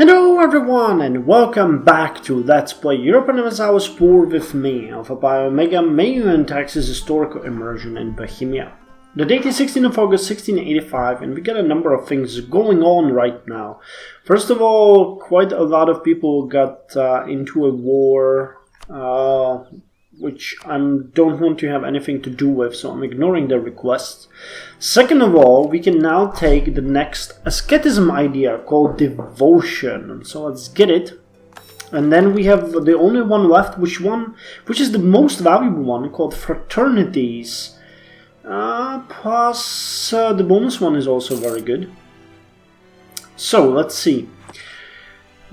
Hello everyone and welcome back to Let's Play Europa Universalis IV with me, Alfapiomega, Meiou and Taxes historical immersion in Bohemia. The date is 16th of August 1685 and we got a number of things going on right now. First of all, quite a lot of people got into a war which I don't want to have anything to do with, so I'm ignoring their requests. Second of all, we can now take the next asceticism idea called devotion. So let's get it. And then we have the only one left, which is the most valuable one, called fraternities. Plus the bonus one is also very good. So let's see.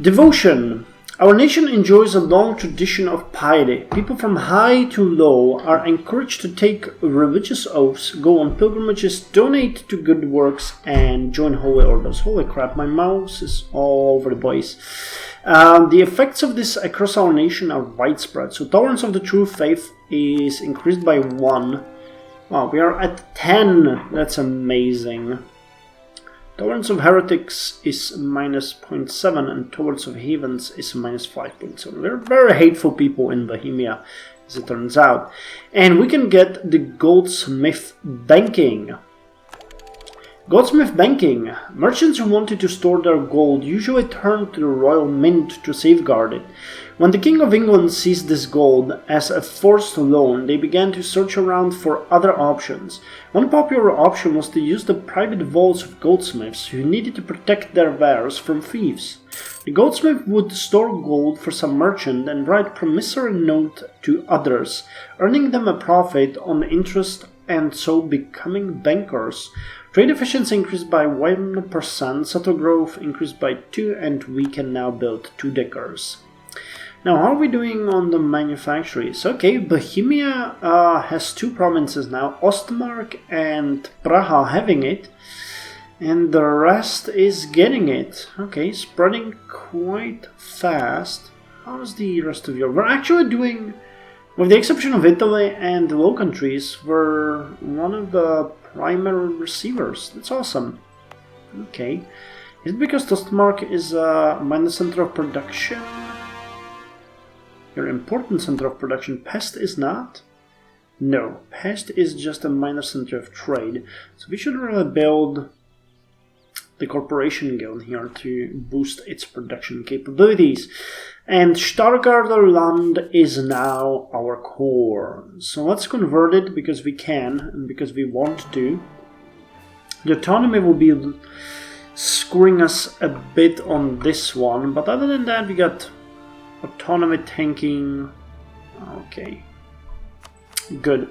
Devotion. Our nation enjoys a long tradition of piety. People from high to low are encouraged to take religious oaths, go on pilgrimages, donate to good works, and join holy orders. Holy crap, my mouse is all over the place. The effects of this across our nation are widespread. So tolerance of the true faith is increased by 1. Wow, we are at 10. That's amazing. Tolerance of heretics is minus 0.7 and tolerance of heathens is minus 5.7. We're very hateful people in Bohemia, as it turns out. And we can get the goldsmith banking. Goldsmith banking. Merchants who wanted to store their gold usually turned to the royal mint to safeguard it. When the King of England seized this gold as a forced loan, they began to search around for other options. One popular option was to use the private vaults of goldsmiths who needed to protect their wares from thieves. The goldsmith would store gold for some merchant and write promissory note to others, earning them a profit on interest and so becoming bankers. Trade efficiency increased by 1%, subtle growth increased by 2, and we can now build 2 deckers. Now, how are we doing on the manufactories? Okay, Bohemia has 2 provinces now, Ostmark and Praha having it, and the rest is getting it. Okay, spreading quite fast. How's the rest of Europe? We're actually doing, with the exception of Italy and the Low Countries, we're one of the primary receivers. That's awesome. Okay, is it because Ostmark is a minor center of production? Your important center of production. Pest is not? No, Pest is just a minor center of trade. So we should really build the corporation guild here to boost its production capabilities. And Stargarder Land is now our core. So let's convert it because we can and because we want to. The autonomy will be screwing us a bit on this one, but other than that we got autonomy tanking. Okay, good.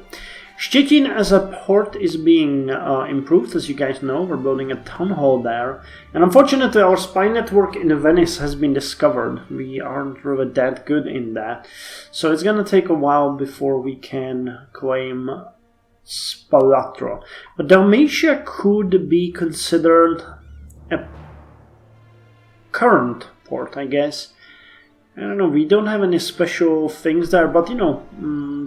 Szczecin as a port is being improved, as you guys know. We're building a town hall there, and unfortunately our spy network in Venice has been discovered. We aren't really that good in that, so it's gonna take a while before we can claim Spalatro. But Dalmatia could be considered a current port, I guess. I don't know, we don't have any special things there, but you know,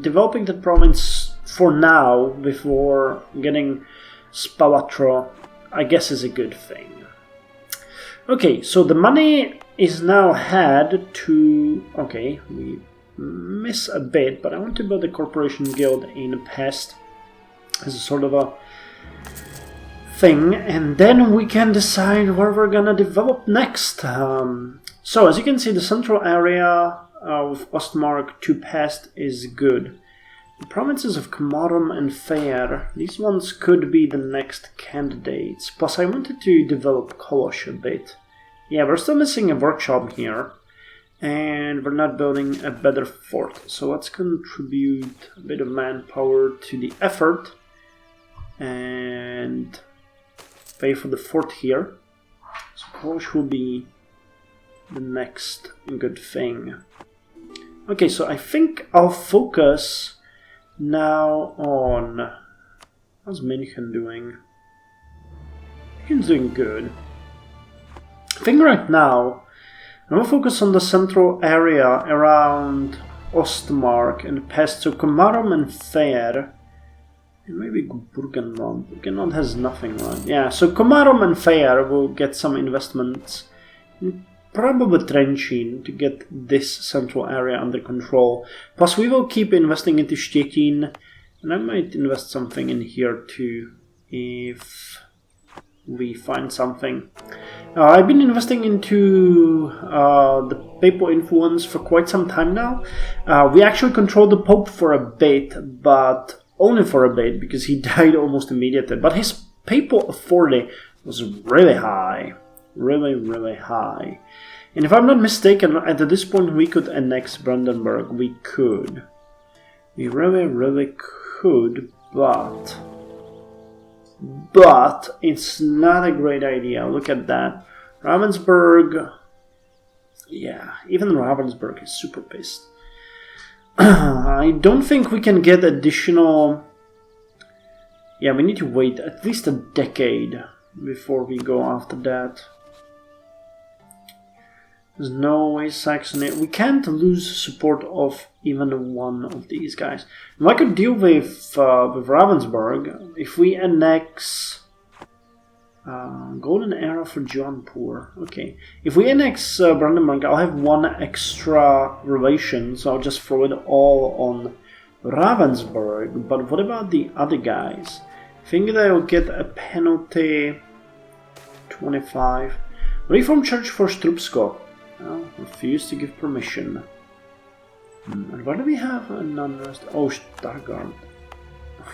developing the province for now before getting Spalatro, I guess, is a good thing. Okay, so the money is now had to... Okay, we miss a bit, but I want to build a corporation guild in Pest as a sort of a thing, and then we can decide where we're gonna develop next. So, as you can see, the central area of Ostmark to Pest is good. The provinces of Komarom and Fair, these ones could be the next candidates. Plus, I wanted to develop Kolosh a bit. Yeah, we're still missing a workshop here, and we're not building a better fort. So let's contribute a bit of manpower to the effort and pay for the fort here. So Kolosh will be the next good thing. Okay, so I think I'll focus now on... How's München doing? München's doing good. I think right now I'm gonna focus on the central area around Ostmark and Pest, so Komarom and Fair, and maybe Burgenland. Burgenland has nothing, right? Yeah, so Komarom and Fair will get some investments. probably trenching to get this central area under control. Plus we will keep investing into Stettin, and I might invest something in here too if we find something. I've been investing into the papal influence for quite some time now. We actually controlled the Pope for a bit, but only for a bit because he died almost immediately. But his papal authority was really high. Really high. And if I'm not mistaken, at this point we could annex Brandenburg. We could. We really could, but it's not a great idea. Look at that. Ravensburg. Yeah, even Ravensburg is super pissed. I don't think we can get additional... Yeah, we need to wait at least a decade before we go after that. There's no way Saxony... We can't lose support of even one of these guys. Now, I could deal with Ravensburg if we annex... Golden Era for Jaunpur. Okay. If we annex Brandenburg, I'll have one extra relation, so I'll just throw it all on Ravensburg. But what about the other guys? I think that I'll get a penalty 25. Reform Church for Strupsko. Well, refuse to give permission. And why do we have a non-rest? Oh, Stargard.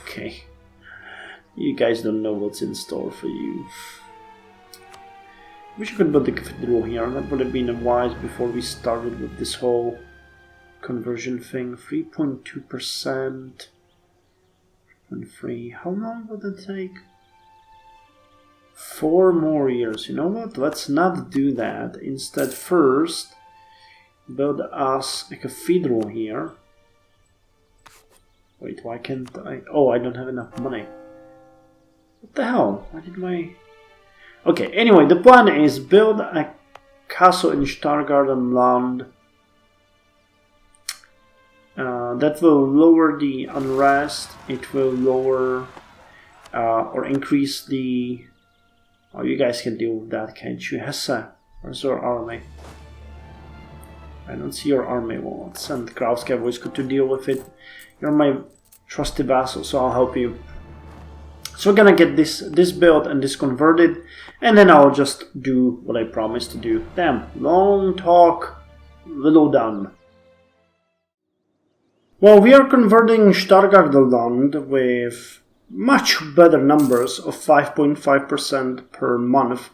Okay. You guys don't know what's in store for you. Wish I could build the cathedral here. That would have been wise before we started with this whole conversion thing. 3.2%. 3. How long would it take? 4 more years. You know what? Let's not do that. Instead, first, build us a cathedral here. Wait, why can't I? Oh, I don't have enough money. What the hell? Why did my... Okay, anyway, the plan is build a castle in Stargarden land. That will lower the unrest. It will lower or increase the... Oh, you guys can deal with that, can't you? Hesse, where's your army? I don't see your army. Well, let's send Krauske Wojsko to deal with it. You're my trusty vassal, so I'll help you. So we're gonna get this built and this converted, and then I'll just do what I promised to do. Damn, long talk, little done. Well, we are converting Stargarderland with much better numbers of 5.5% per month,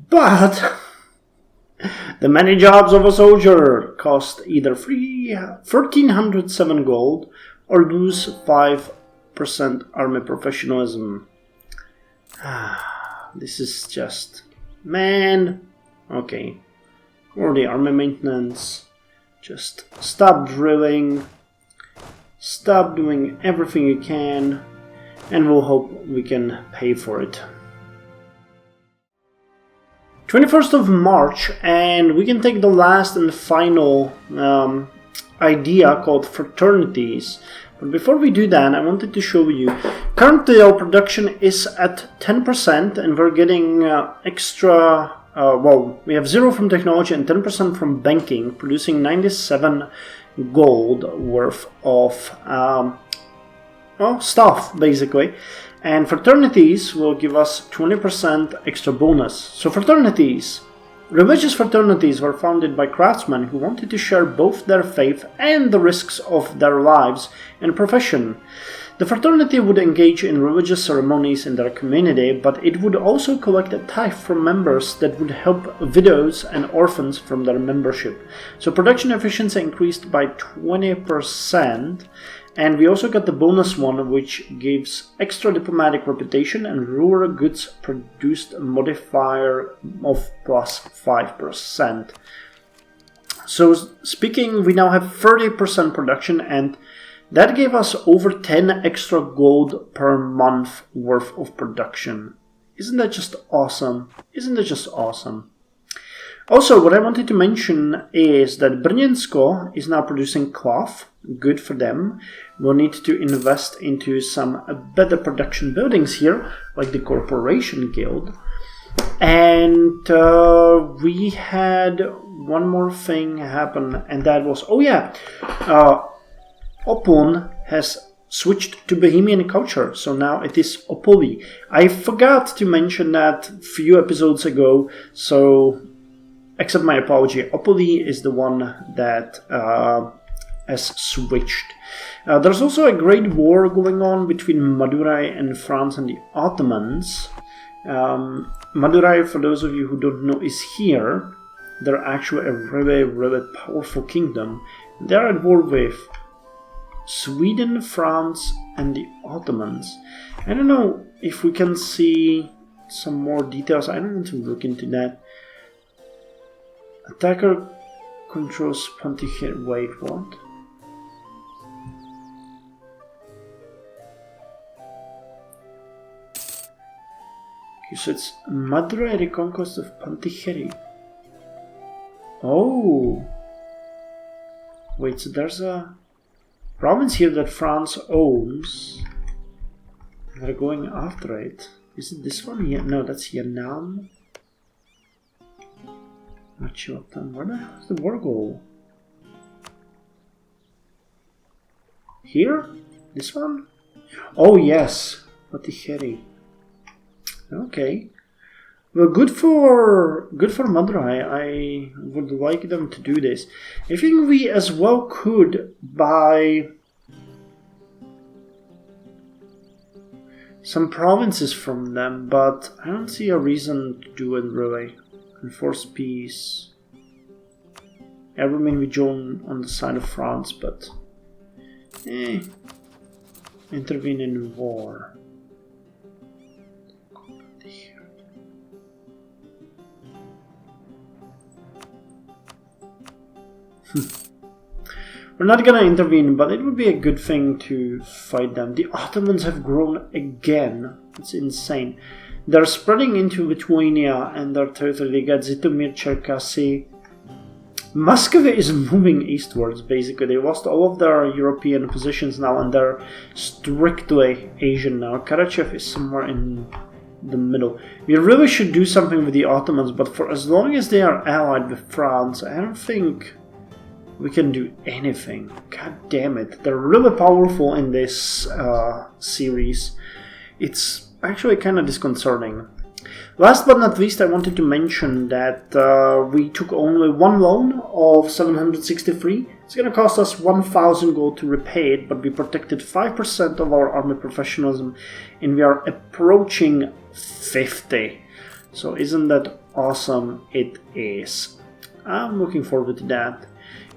but the many jobs of a soldier cost either 1,307 gold or lose 5% army professionalism. This is just... Man! Okay. Or the army maintenance. Just stop drilling. Stop doing everything you can. And we'll hope we can pay for it. 21st of March, and we can take the last and final idea called fraternities. But before we do that, I wanted to show you. Currently our production is at 10%, and we're getting extra... well, we have 0 from technology and 10% from banking, producing 97 gold worth of stuff, basically. And fraternities will give us 20% extra bonus. So fraternities. Religious fraternities were founded by craftsmen who wanted to share both their faith and the risks of their lives and profession. The fraternity would engage in religious ceremonies in their community, but it would also collect a tithe from members that would help widows and orphans from their membership. So production efficiency increased by 20%. And we also got the bonus one, which gives extra diplomatic reputation and rural goods produced modifier of plus 5%. So speaking, we now have 30% production, and that gave us over 10 extra gold per month worth of production. Isn't that just awesome? Isn't that just awesome? Also, what I wanted to mention is that Brněnsko is now producing cloth. Good for them. We'll need to invest into some better production buildings here, like the Corporation Guild. And we had one more thing happen, and that was, oh yeah, Opon has switched to Bohemian culture, so now it is Opovi. I forgot to mention that a few episodes ago, so accept my apology. Opovi is the one that has switched. There's also a great war going on between Madurai and France and the Ottomans. Madurai, for those of you who don't know, is here. They're actually a really, really powerful kingdom. They're at war with Sweden, France, and the Ottomans. I don't know if we can see some more details. I don't want to look into that. Attacker controls Pontificate. Wait, what? Okay, so it's Madurai reconquest of Ponticherry. Oh! Wait, so there's a province here that France owns. They're going after it. Is it this one? Yeah, no, that's Yanam. Not sure. Where the hell is the war goal? Here? This one? Oh yes, Ponticherry. Okay. Well, good for Madurai. I would like them to do this. I think we as well could buy some provinces from them, but I don't see a reason to do it really. Enforce peace. I remain we join on the side of France, but intervene in war. We're not gonna intervene, but it would be a good thing to fight them. The Ottomans have grown again. It's insane. They're spreading into Lithuania and their territory. They got Zitomir, Cherkasy. Muscovy is moving eastwards, basically. They lost all of their European positions now, and they're strictly Asian now. Karachev is somewhere in the middle. We really should do something with the Ottomans, but for as long as they are allied with France, I don't think we can do anything. God damn it. They're really powerful in this series. It's actually kind of disconcerting. Last but not least, I wanted to mention that we took only one loan of 763. It's going to cost us 1,000 gold to repay it, but we protected 5% of our army professionalism, and we are approaching 50. So isn't that awesome? It is. I'm looking forward to that.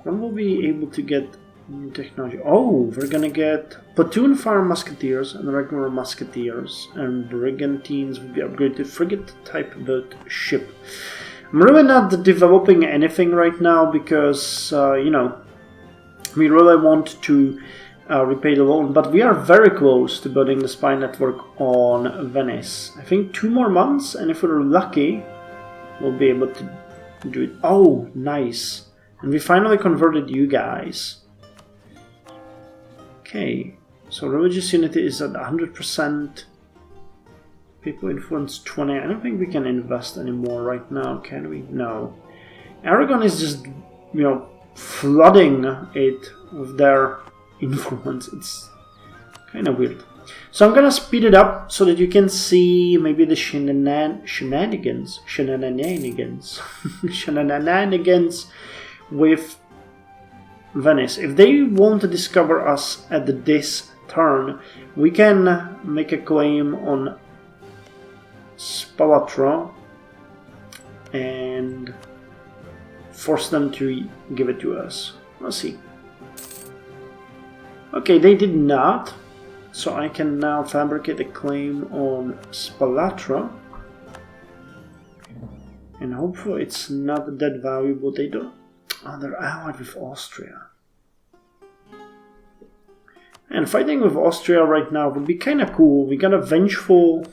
When will we be able to get new technology? Oh, we're gonna get platoon fire musketeers and regular musketeers, and brigantines will be upgraded to frigate type built ship. I'm really not developing anything right now because we really want to repay the loan, but we are very close to building the spy network on Venice. I think 2 more months, and if we're lucky, we'll be able to do it. Oh, nice. And we finally converted you guys. Okay, so religious unity is at 100%. People influence 20. I don't think we can invest anymore right now, can we? No. Aragon is just, flooding it with their influence. It's kind of weird. So I'm gonna speed it up so that you can see maybe the shenanigans with Venice. If they want to discover us at this turn, we can make a claim on Spalatra and force them to give it to us. Let's see. Okay, they did not, so I can now fabricate a claim on Spalatra, and hopefully it's not that valuable. They don't. Oh, they're allied with Austria. And fighting with Austria right now would be kind of cool. We got a vengeful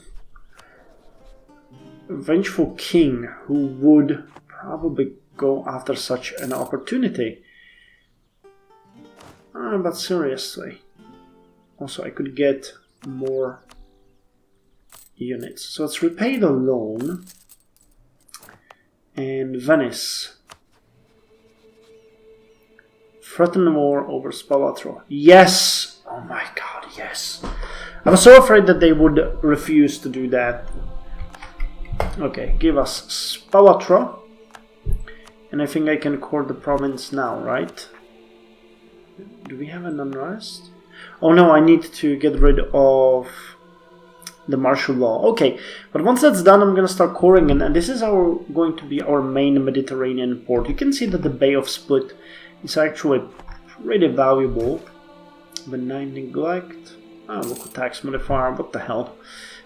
king who would probably go after such an opportunity. But seriously. Also, I could get more units. So let's repay the loan. and Venice. Threaten war over Spalatro. Yes! Oh my god, yes. I was so afraid that they would refuse to do that. Okay, give us Spalatro. And I think I can court the province now, right? Do we have an unrest? Oh no, I need to get rid of the martial law. Okay, but once that's done, I'm gonna start coring, and this is going to be our main Mediterranean port. You can see that the Bay of Split is actually pretty valuable. Benign neglect. Local tax modifier, what the hell?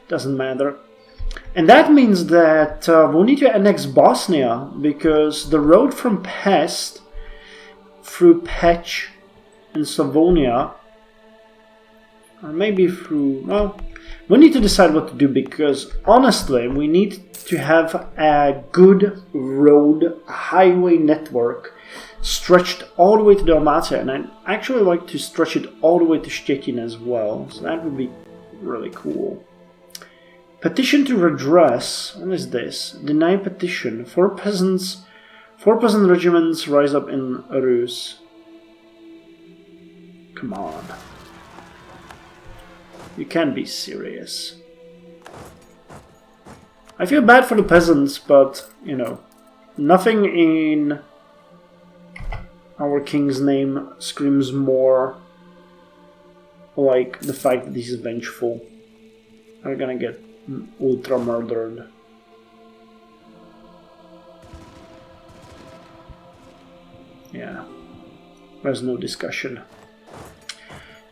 Doesn't matter. And that means that we'll need to annex Bosnia, because the road from Pest through Pech and Slavonia, or maybe through, well, we need to decide what to do, because honestly we need to have a good road highway network stretched all the way to Dalmatia, and I'd actually like to stretch it all the way to Szczecin as well, so that would be really cool. Petition to redress. What is this? Deny petition. 4 peasant regiments rise up in Rus. Come on. You can't be serious. I feel bad for the peasants, but, you know, nothing in our king's name screams more like the fact that he's vengeful. Are gonna get ultra murdered. Yeah, there's no discussion.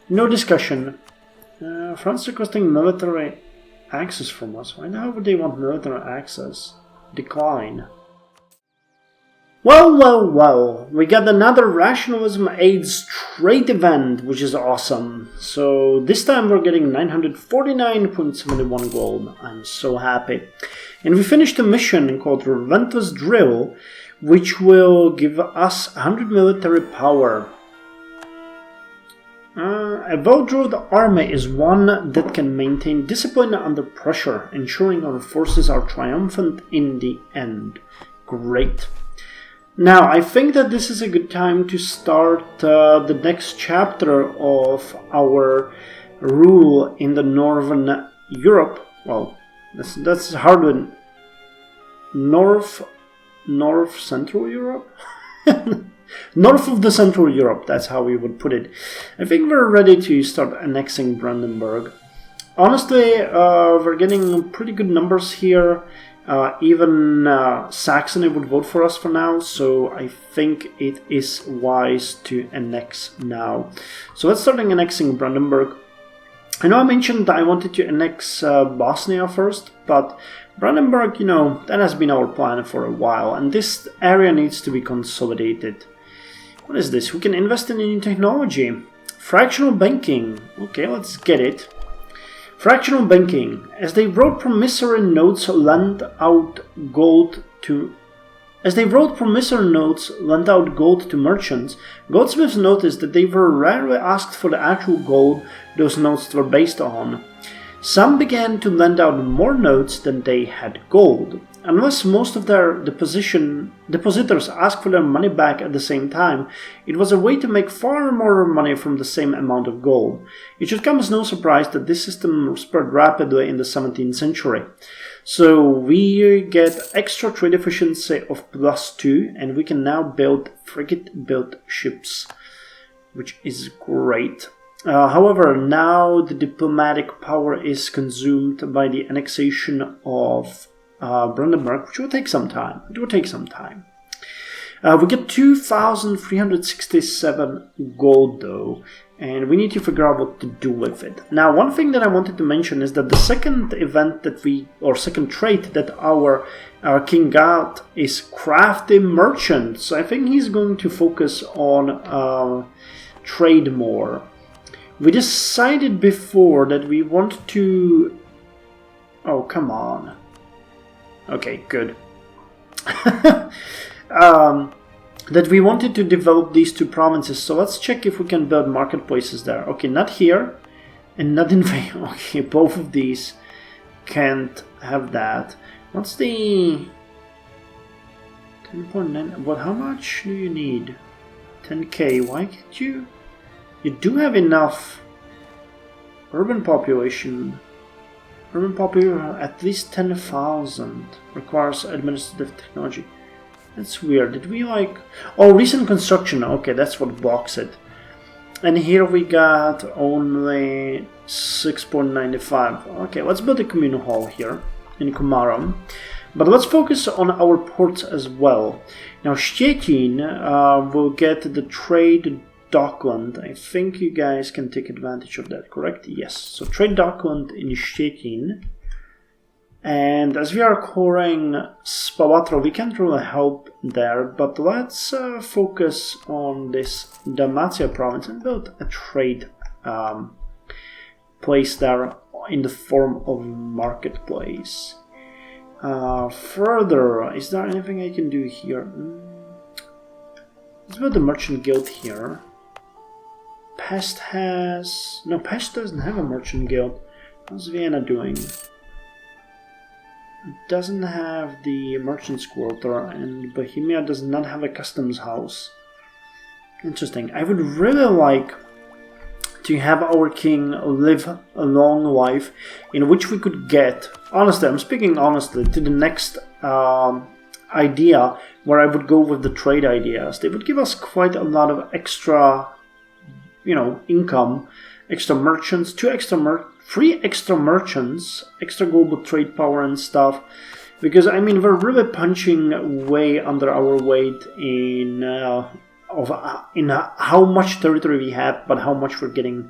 No discussion. France requesting military access from us. Why the hell would they want military access? Decline. Well, we got another Rationalism AIDS trade event, which is awesome. So this time we're getting 949.71 gold. I'm so happy. And we finished a mission called Relentless Drill, which will give us 100 military power. A well-drilled army is one that can maintain discipline under pressure, ensuring our forces are triumphant in the end. Great. Now, I think that this is a good time to start the next chapter of our rule in the Northern Europe. Well, that's hard one. North Central Europe? North of the Central Europe, that's how we would put it. I think we're ready to start annexing Brandenburg. Honestly, we're getting pretty good numbers here. Even Saxony would vote for us for now, so I think it is wise to annex now. So let's start annexing Brandenburg. I know I mentioned I wanted to annex Bosnia first, but Brandenburg, you know, that has been our plan for a while, and this area needs to be consolidated. What is this? We can invest in new technology. Fractional banking. Okay, let's get it. Fractional banking. As they wrote promissory notes lent out gold to merchants, goldsmiths noticed that they were rarely asked for the actual gold those notes were based on. Some began to lend out more notes than they had gold. Unless most of their depositors asked for their money back at the same time, it was a way to make far more money from the same amount of gold. It should come as no surprise that this system spread rapidly in the 17th century. So we get extra trade efficiency of +2, and we can now build frigate-built ships, which is great. However, now the diplomatic power is consumed by the annexation of Brandenburg, which will take some time. It will take some time. We get 2,367 gold though, and we need to figure out what to do with it. Now, one thing that I wanted to mention is that the second event that second trait that our king got is crafty merchant. So I think he's going to focus on trade more. We decided before that we want to... Oh, come on. Okay, good. That we wanted to develop these 2 provinces, so let's check if we can build marketplaces there. Okay, not here, and not in... Okay, both of these can't have that. What's the... 10.9. What? How much do you need? 10k. Why can't you? You do have enough urban population. Urban population at least 10,000 requires administrative technology. That's weird. Did we like... Oh, recent construction. Okay, that's what blocks it. And here we got only 6.95. Okay, let's build a communal hall here in Komarom. But let's focus on our ports as well. Now, Szczecin will get the trade Dockland. I think you guys can take advantage of that, correct? Yes. So trade Dockland in Szczecin. And as we are coring Spawatro, we can't really help there, but let's focus on this Dalmatia province and build a trade place there in the form of marketplace. Further, is there anything I can do here? Let's build a merchant guild here. Pest has... No, Pest doesn't have a merchant guild. How's Vienna doing? It doesn't have the merchant's quarter, and Bohemia does not have a customs house. Interesting. I would really like to have our king live a long life in which we could get, honestly, I'm speaking honestly, to the next idea where I would go with the trade ideas. They would give us quite a lot of extra, income, extra merchants, 3 extra merchants, extra global trade power and stuff, because I mean we're really punching way under our weight in how much territory we have, but how much we're getting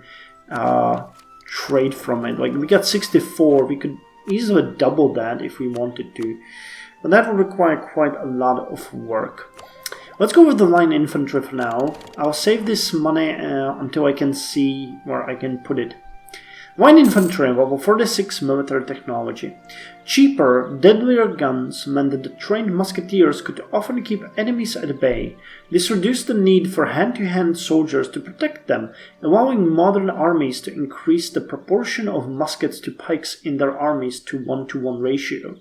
trade from it. Like we got 64, we could easily double that if we wanted to, but that would require quite a lot of work. Let's go with the line infantry for now. I'll save this money until I can see where I can put it. Line infantry, level 46 military technology. Cheaper, deadlier guns meant that the trained musketeers could often keep enemies at bay. This reduced the need for hand-to-hand soldiers to protect them, allowing modern armies to increase the proportion of muskets to pikes in their armies to 1-to-1 ratio.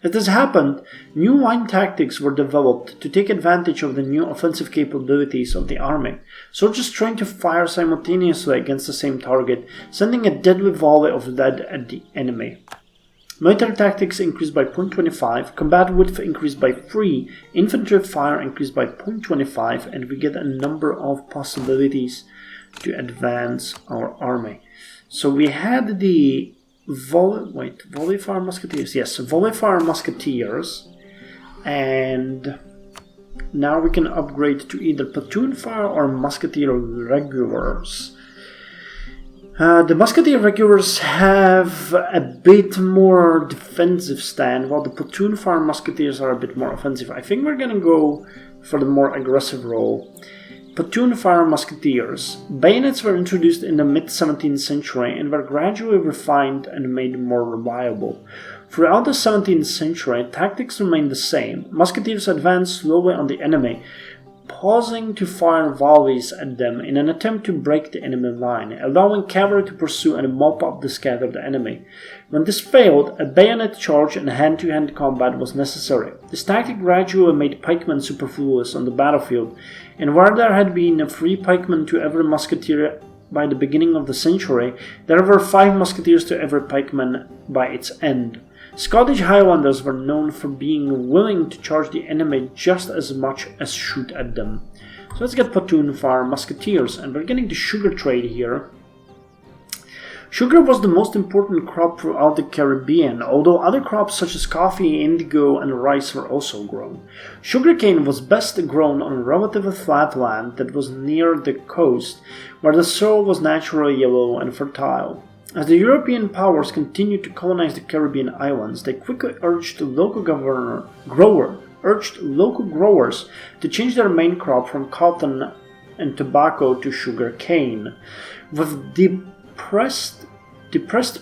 As this happened, new line tactics were developed to take advantage of the new offensive capabilities of the army. Soldiers trained to fire simultaneously against the same target, sending a deadly volley of lead at the enemy. Military tactics increased by 0.25, combat width increased by 3, infantry fire increased by 0.25, and we get a number of possibilities to advance our army. So we had the volley fire musketeers. Yes, volley fire musketeers, and now we can upgrade to either platoon fire or musketeer regulars. The musketeer regulars have a bit more defensive stand, while the platoon fire musketeers are a bit more offensive. I think we're gonna go for the more aggressive role. Platoon fire musketeers. Bayonets were introduced in the mid-17th century and were gradually refined and made more reliable. Throughout the 17th century, tactics remained the same. Musketeers advanced slowly on the enemy, pausing to fire volleys at them in an attempt to break the enemy line, allowing cavalry to pursue and mop up the scattered enemy. When this failed, a bayonet charge and hand-to-hand combat was necessary. This tactic gradually made pikemen superfluous on the battlefield, and where there had been 3 pikemen to every musketeer by the beginning of the century, there were 5 musketeers to every pikeman by its end. Scottish Highlanders were known for being willing to charge the enemy just as much as shoot at them. So let's get platoon fire musketeers, and we're getting the sugar trade here. Sugar was the most important crop throughout the Caribbean, although other crops such as coffee, indigo, and rice were also grown. Sugarcane was best grown on relatively flat land that was near the coast, where the soil was naturally yellow and fertile. As the European powers continued to colonize the Caribbean islands, they quickly urged local growers to change their main crop from cotton and tobacco to sugar cane. With depressed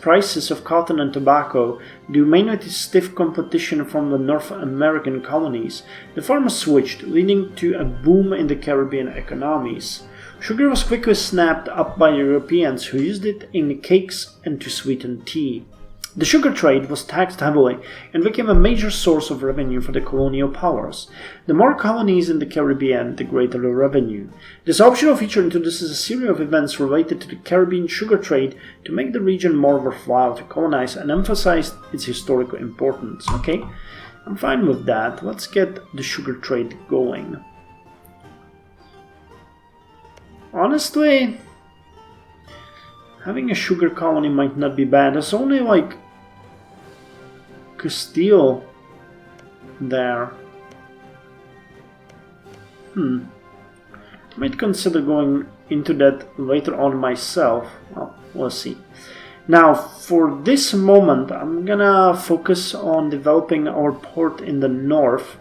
prices of cotton and tobacco, due mainly to stiff competition from the North American colonies, the farmers switched, leading to a boom in the Caribbean economies. Sugar was quickly snapped up by Europeans who used it in cakes and to sweeten tea. The sugar trade was taxed heavily and became a major source of revenue for the colonial powers. The more colonies in the Caribbean, the greater the revenue. This optional feature introduces a series of events related to the Caribbean sugar trade to make the region more worthwhile to colonize and emphasize its historical importance. Okay, I'm fine with that. Let's get the sugar trade going. Honestly, having a sugar colony might not be bad. There's only like Castile there. Might consider going into that later on myself. Well, we'll see. Now, for this moment, I'm gonna focus on developing our port in the north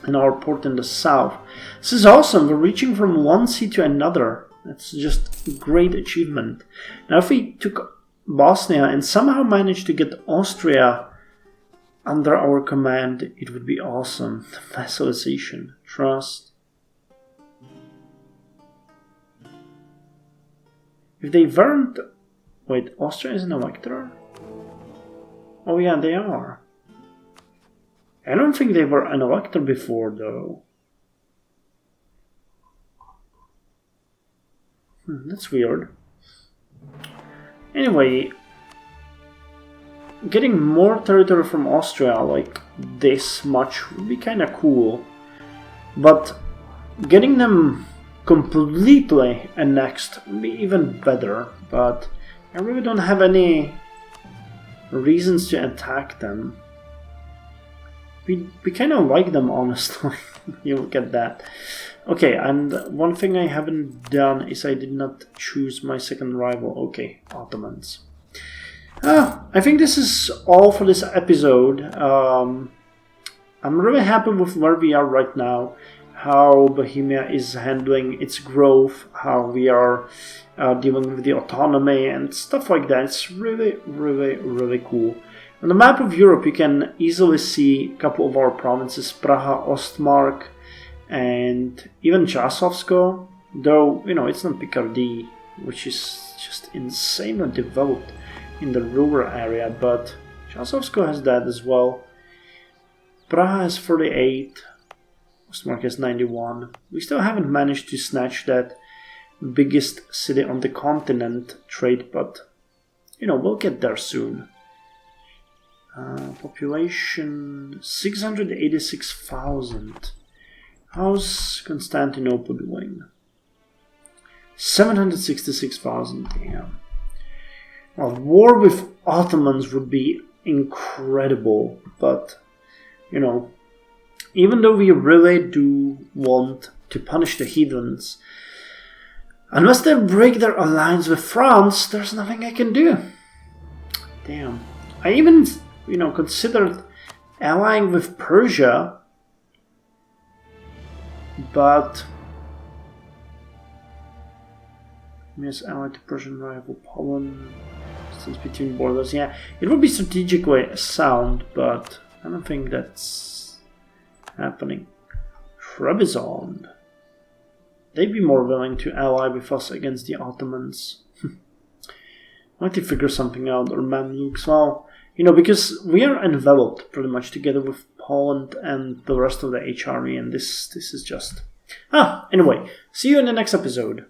and our port in the south. This is awesome. We're reaching from one sea to another. That's just a great achievement. Now, if we took Bosnia and somehow managed to get Austria under our command, it would be awesome. Vassalization, trust. If they weren't... Wait, Austria is an elector? Oh yeah, they are. I don't think they were an elector before, though. That's weird. Anyway, getting more territory from Austria, like this much, would be kinda cool. But getting them completely annexed would be even better. But I really don't have any reasons to attack them. We kinda like them, honestly. You look at that. Okay, and one thing I haven't done is I did not choose my second rival. Okay, Ottomans. I think this is all for this episode. I'm really happy with where we are right now, how Bohemia is handling its growth, how we are dealing with the autonomy and stuff like that. It's really, really, really cool. On the map of Europe, you can easily see a couple of our provinces, Praha, Ostmark, and even Chasovsko, though, you know, it's not Picardy, which is just insanely developed in the rural area, but Chasovsko has that as well. Praha has 48, Ostmark has 91. We still haven't managed to snatch that biggest city on the continent trait, but, you know, we'll get there soon. Population 686,000. How's Constantinople doing? 766,000. Damn. A war with Ottomans would be incredible, but you know, even though we really do want to punish the heathens, unless they break their alliance with France, there's nothing I can do. Damn. I even, you know, considered allying with Persia, but yes, allied to Persian rival Poland, distance between borders. Yeah, it would be strategically sound, but I don't think that's happening. Trebizond. They'd be more willing to ally with us against the Ottomans. Might they figure something out, or Mamluks? Well, you know, because we are enveloped pretty much together with Poland and the rest of the HRE, and this is just... Anyway, see you in the next episode.